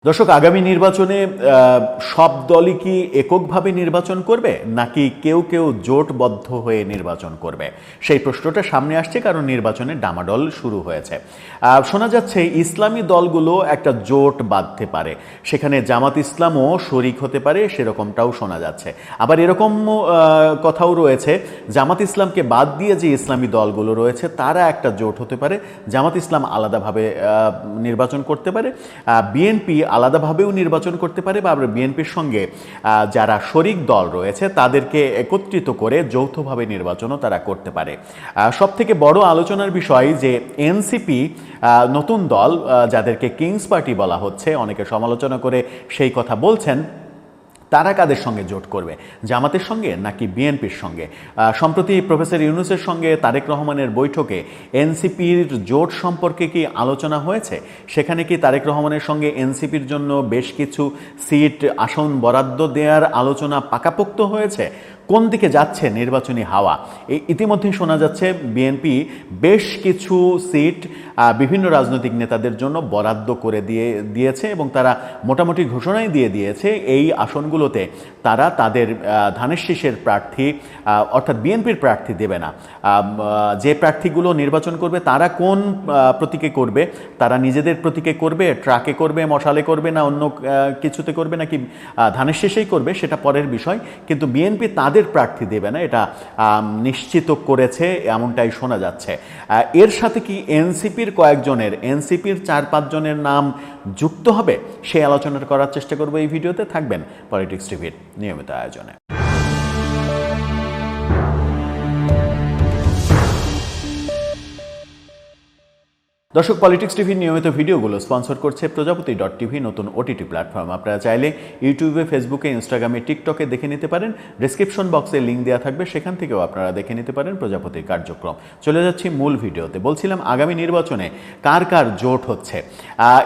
দর্শক, আগামী নির্বাচনে সব দলই কি এককভাবে নির্বাচন করবে নাকি কেউ কেউ জোটবদ্ধ হয়ে নির্বাচন করবে? সেই প্রশ্নটা সামনে আসছে কারণ নির্বাচনে ডামাডোল শুরু হয়েছে। শোনা যাচ্ছে ইসলামী দলগুলো একটা জোট বাঁধতে পারে, সেখানে জামাত ইসলামও শরিক হতে পারে, সেরকমটাও শোনা যাচ্ছে। আবার এরকম কথাও রয়েছে জামাত ইসলামকে বাদ দিয়ে যে ইসলামী দলগুলো রয়েছে তারা একটা জোট হতে পারে, জামাত ইসলাম আলাদাভাবে নির্বাচন করতে পারে, বিএনপি আলাদাভাবেও নির্বাচন করতে পারে, বা বিএনপির সঙ্গে যারা শরিক দল রয়েছে তাদেরকে একত্রিত করে যৌথভাবে নির্বাচনও তারা করতে পারে। সবথেকে বড় আলোচনার বিষয় যে এনসিপি নতুন দল, যাদেরকে কিংস পার্টি বলা হচ্ছে, অনেকে সমালোচনা করে সেই কথা বলছেন, তারা কাদের সঙ্গে জোট করবে, জামাতের সঙ্গে নাকি বিএনপির সঙ্গে? সম্প্রতি প্রফেসর ইউনূসের সঙ্গে তারেক রহমানের বৈঠকে এনসিপির জোট সম্পর্কে কি আলোচনা হয়েছে? সেখানে কি তারেক রহমানের সঙ্গে এনসিপির জন্য বেশ কিছু সিট আসন বরাদ্দ দেওয়ার আলোচনা পাকাপোক্ত হয়েছে? কোন দিকে যাচ্ছে নির্বাচনী হাওয়া? ইতিমধ্যেই শোনা যাচ্ছে বিএনপি বেশ কিছু সিট বিভিন্ন রাজনৈতিক নেতাদের জন্য বরাদ্দ করে দিয়েছে এবং তারা মোটামুটি ঘোষণাই দিয়ে দিয়েছে এই আসনগুলোতে তারা তাদের ধানের শীষের প্রার্থী অর্থাৎ বিএনপির প্রার্থী দেবে না। যে প্রার্থীগুলো নির্বাচন করবে তারা কোন প্রতীকে করবে, তারা নিজেদের প্রতীকে করবে, ট্রাকে করবে, মশালে করবে, না অন্য কিছুতে করবে, নাকি ধানের শীষেই করবে, সেটা পরের বিষয়। কিন্তু বিএনপি তাদের প্রার্থী দেবে না, এটা নিশ্চিত করেছে, এমনটাই শোনা যাচ্ছে। এর সাথে কি এনসিপির কয়েকজনের, এনসিপির 4-5 জনের নাম যুক্ত হবে? সেই আলোচনা করার চেষ্টা করবো এই ভিডিওতে। থাকবেন পলিটিক্স টিভির নিয়মিত আয়োজনে। দর্শক, পলিটিক্স টিভির নিয়মিত ভিডিওগুলো স্পন্সর করছে প্রজাপতি.টিভি, নতুন ওটিটি প্ল্যাটফর্ম। আপনারা চাইলে ইউটিউবে, ফেসবুকে, ইনস্টাগ্রামে, টিকটকে দেখে নিতে পারেন। ডেসক্রিপশন বক্সে লিঙ্ক দেওয়া থাকবে, সেখান থেকেও আপনারা দেখে নিতে পারেন প্রজাপতির কার্যক্রম। চলে যাচ্ছি মূল ভিডিওতে। বলছিলাম আগামী নির্বাচনে কার কার জোট হচ্ছে।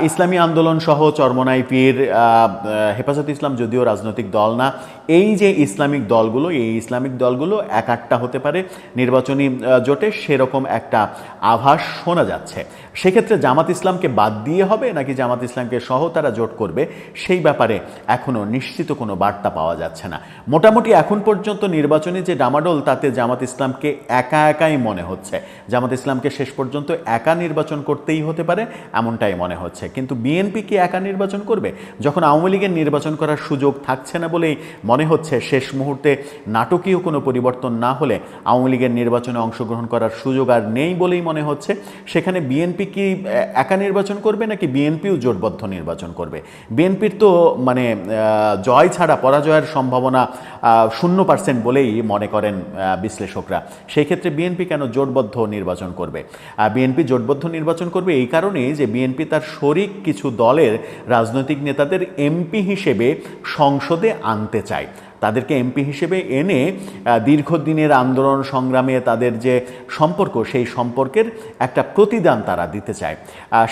ইসলামী আন্দোলন সহ চরমোনাই পীর, হেফাজত ইসলাম যদিও রাজনৈতিক দল না, এই যে ইসলামিক দলগুলো, এই ইসলামিক দলগুলো এক একটা হতে পারে নির্বাচনী জোটে, সেরকম একটা আভাস শোনা যাচ্ছে। সেক্ষেত্রে জামাত ইসলামকে বাদ দিয়ে হবে নাকি জামাত ইসলামকে সহ তারা জোট করবে, সেই ব্যাপারে এখনও নিশ্চিত কোনো বার্তা পাওয়া যাচ্ছে না। মোটামুটি এখন পর্যন্ত নির্বাচনী যে ডামাডোল, তাতে জামাত ইসলামকে একাই মনে হচ্ছে। জামাত ইসলামকে শেষ পর্যন্ত একা নির্বাচন করতেই হতে পারে, এমনটাই মনে হচ্ছে। কিন্তু বিএনপি কি একা নির্বাচন করবে? যখন আওয়ামী লীগের নির্বাচন করার সুযোগ থাকছে না বলেই মনে হচ্ছে শেষ মুহূর্তে নাটকীয় কোনো পরিবর্তন না হলে আওয়ামী লীগের নির্বাচনে অংশগ্রহণ করার সুযোগ আর নেই বলেই মনে হচ্ছে, সেখানে বিএনপি কি একা নির্বাচন করবে নাকি বিএনপিও জোটবদ্ধ নির্বাচন করবে? বিএনপির তো মানে জয় ছাড়া পরাজয়ের সম্ভাবনা 0% বলেই মনে করেন বিশ্লেষকরা। সেই ক্ষেত্রে বিএনপি কেন জোটবদ্ধ নির্বাচন করবে? বিএনপি জোটবদ্ধ নির্বাচন করবে এই কারণেই যে বিএনপি তার শরিক কিছু দলের রাজনৈতিক নেতাদের এমপি হিসেবে সংসদে আনতে চায়। তাদেরকে এমপি হিসেবে এনে দীর্ঘদিনের আন্দোলন সংগ্রামে তাদের যে সম্পর্ক, সেই সম্পর্কের একটা প্রতিদান তারা দিতে চায়।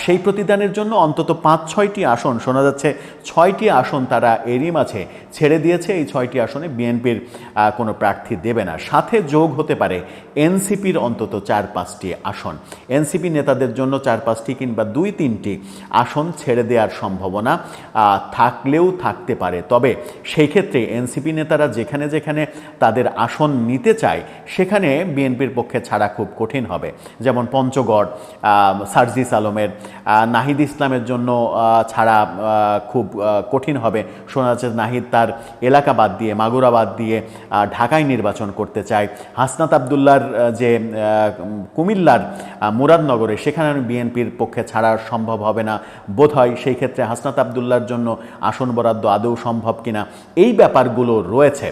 সেই প্রতিদানের জন্য অন্তত 5-6টি আসন, শোনা যাচ্ছে 6টি আসন তারা এরই মাঝে ছেড়ে দিয়েছে। এই 6টি আসনে বিএনপির কোনো প্রার্থী দেবে না। সাথে যোগ হতে পারে এনসিপির অন্তত 4-5টি আসন। এনসিপি নেতাদের জন্য 4-5টি কিংবা 2-3টি আসন ছেড়ে দেওয়ার সম্ভাবনা থাকলেও থাকতে পারে। তবে সেই ক্ষেত্রে এনসিপি নেতারা যেখানে যেখানে তাদের আসন নিতে চায় সেখানে বিএনপির পক্ষে ছাড়া খুব কঠিন হবে। যেমন পঞ্চগড়, সার্জিস আলমের, নাহিদ ইসলামের জন্য ছাড়া খুব কঠিন হবে। শোনা যাচ্ছে নাহিদ তার এলাকা বাদ দিয়ে, মাগুরা বাদ দিয়ে ঢাকায় নির্বাচন করতে চায়। হাসনাত আবদুল্লার যে কুমিল্লার মুরাদনগরে, সেখানে বিএনপির পক্ষে ছাড়া সম্ভব হবে না বোধহয়। সেই ক্ষেত্রে হাসনাত আবদুল্লার জন্য আসন বরাদ্দ আদৌ সম্ভব কিনা, এই ব্যাপারগুলো রয়েছে।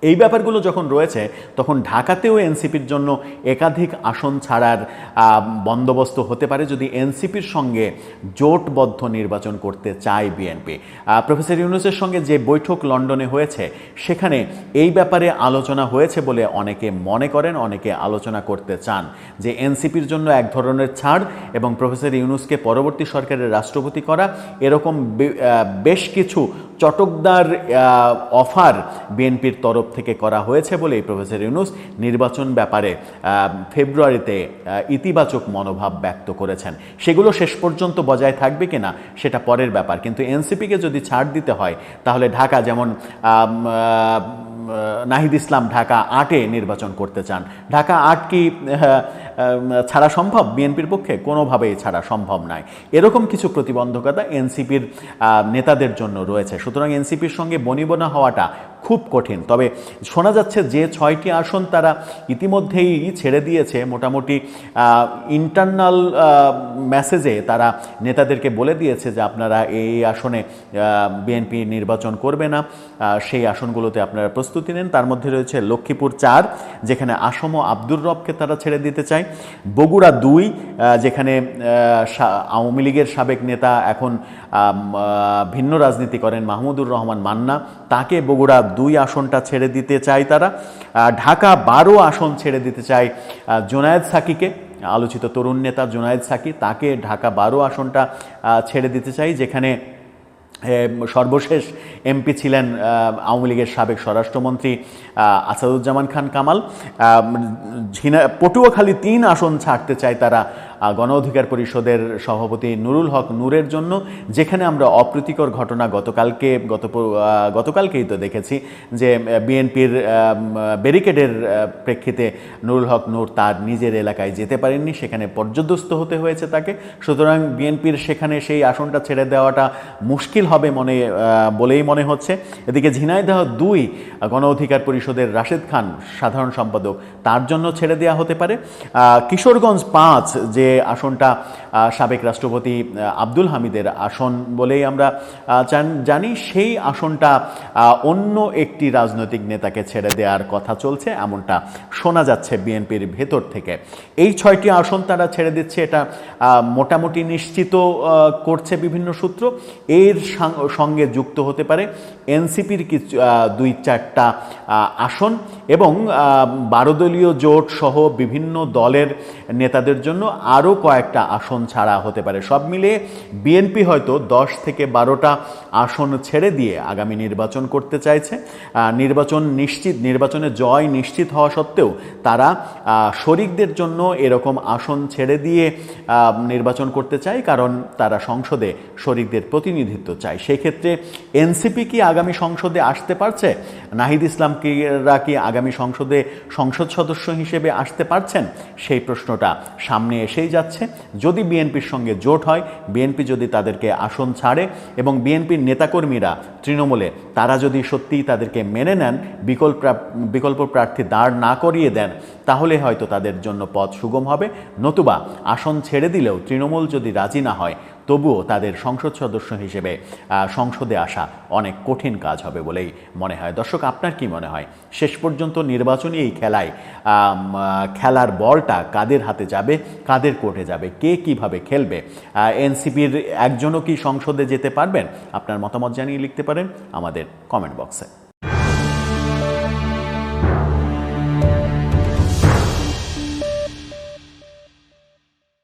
এই ব্যাপারগুলো যখন রয়েছে তখন ঢাকাতেও এনসিপির জন্য একাধিক আসন ছাড়ার বন্দোবস্ত হতে পারে যদি এনসিপির সঙ্গে জোটবদ্ধ নির্বাচন করতে চায় বিএনপি। প্রফেসর ইউনূসের সঙ্গে যে বৈঠক লন্ডনে হয়েছে, সেখানে এই ব্যাপারে আলোচনা হয়েছে বলে অনেকে মনে করেন, অনেকে আলোচনা করতে চান যে এনসিপির জন্য এক ধরনের ছাড় এবং প্রফেসর ইউনূসকে পরবর্তী সরকারের রাষ্ট্রপতি করা, এরকম বেশ কিছু চটকদার অফার বিএনপির তরফ থেকে করা হয়েছে বলেই প্রফেসর ইউনূস নির্বাচন ব্যাপারে ফেব্রুয়ারিতে ইতিবাচক মনোভাব ব্যক্ত করেছেন। সেগুলো শেষ পর্যন্ত বজায় থাকবে কিনা সেটা পরের ব্যাপার, কিন্তু এনসিপিকে যদি ছাড় দিতে হয় তাহলে ঢাকা, যেমন নাহিদ ইসলাম ঢাকা 8-এ নির্বাচন করতে চান, ঢাকা 8 কি ছাড়া সম্ভব বিএনপির পক্ষে? কোনোভাবেই ছাড়া সম্ভব নয়। এরকম কিছু প্রতিবন্ধকতা এনসিপির নেতাদের জন্য রয়েছে। সুতরাং এনসিপির সঙ্গে বনিবনা হওয়াটা খুব কঠিন। তবে শোনা যাচ্ছে যে 6টি আসন তারা ইতিমধ্যেই ছেড়ে দিয়েছে, মোটামুটি ইন্টারনাল মেসেজে তারা নেতাদেরকে বলে দিয়েছে যে আপনারা এই আসনে বিএনপি নির্বাচন করবে না, সেই আসনগুলোতে আপনারা প্রস্তুতি নেন। তার মধ্যে রয়েছে লক্ষ্মীপুর 4, যেখানে আসম আব্দুর রবকে তারা ছেড়ে দিতে চায়, বগুড়া 2, যেখানে আওয়ামী লীগের সাবেক নেতা এখন ভিন্ন রাজনীতি করেন মাহমুদুর রহমান মান্না, তাকে বগুড়া 2 আসনটা ছেড়ে দিতে চায় তারা। ঢাকা 12 আসন ছেড়ে দিতে চায় জোনায়েদ সাকিকে, আলোচিত তরুণ নেতা জোনায়েদ সাকি, তাকে ঢাকা 12 আসনটা ছেড়ে দিতে চাই, যেখানে সর্বশেষ এমপি ছিলেন আওয়ামী লীগের সাবেক স্বরাষ্ট্রমন্ত্রী আসাদুজ্জামান খান কামাল। পটুয়াখালী 3 আসন ছাড়তে চায় তারা গণ অধিকার পরিষদের সভাপতি নুরুল হক নূরের জন্য, যেখানে আমরা অপ্রীতিকর ঘটনা গতকালকেই তো দেখেছি যে বিএনপির ব্যারিকেডের প্রেক্ষিতে নুরুল হক নূর তার নিজের এলাকায় যেতে পারেননি, সেখানে পর্যদস্ত হতে হয়েছে তাকে। সুতরাং বিএনপির সেখানে সেই আসনটা ছেড়ে দেওয়াটা মুশকিল হবে বলেই মনে হচ্ছে। এদিকে ঝিনাইদহ 2 গণ অধিকার পরিষদের রাশেদ খান সাধারণ সম্পাদক, তার জন্য ছেড়ে দেওয়া হতে পারে। কিশোরগঞ্জ 5, যে আসনটা সাবেক রাষ্ট্রপতি আব্দুল হামিদের আসন বলেই আমরা জানি, সেই আসনটা অন্য একটি রাজনৈতিক নেতাকে ছেড়ে দেওয়ার কথা চলছে, এমনটা শোনা যাচ্ছে বিএনপির ভেতর থেকে। এই 6টি আসন তারা ছেড়ে দিচ্ছে, এটা মোটামুটি নিশ্চিত করছে বিভিন্ন সূত্র। এর সঙ্গে যুক্ত হতে পারে এনসিপির কিছু 2-4টা আসন এবং 12 দলীয় জোট সহ বিভিন্ন দলের নেতাদের জন্য আরও কয়েকটা আসন ছাড়া হতে পারে। সব মিলিয়ে বিএনপি হয়তো 10 থেকে 12টা আসন ছেড়ে দিয়ে আগামী নির্বাচন করতে চাইছে। নির্বাচনে জয় নিশ্চিত হওয়া সত্ত্বেও তারা শরিকদের জন্য এরকম আসন ছেড়ে দিয়ে নির্বাচন করতে চায়, কারণ তারা সংসদে শরিকদের প্রতিনিধিত্ব চায়। সেক্ষেত্রে এনসিপি কি আগামী সংসদে আসতে পারছে? নাহিদ ইসলামরা কি আগামী সংসদে সংসদ সদস্য হিসেবে আসতে পারছেন? সেই প্রশ্নটা সামনে এসেই যাচ্ছে। যদি বিএনপির সঙ্গে জোট হয়, বিএনপি যদি তাদেরকে আসন ছাড়ে এবং বিএনপির নেতাকর্মীরা তৃণমূলে তারা যদি সত্যিই তাদেরকে মেনে নেন, বিকল্প প্রার্থী দাঁড় না করিয়ে দেন, তাহলে হয়তো তাদের জন্য পথ সুগম হবে। নতুবা আসন ছেড়ে দিলেও তৃণমূল যদি রাজি না হয়, তবুও তাদের সংসদ সদস্য হিসেবে সংসদে আসা অনেক কঠিন কাজ হবে বলেই মনে হয়। দর্শক, আপনার কি মনে হয় শেষ পর্যন্ত নির্বাচনী এই খেলার বলটা কাদের হাতে যাবে, কাদের কোর্টে যাবে, কে কিভাবে খেলবে? এনসিপির একজনও কি সংসদে যেতে পারবেন? আপনার মতামত জানিয়ে লিখতে পারেন আমাদের কমেন্ট বক্সে।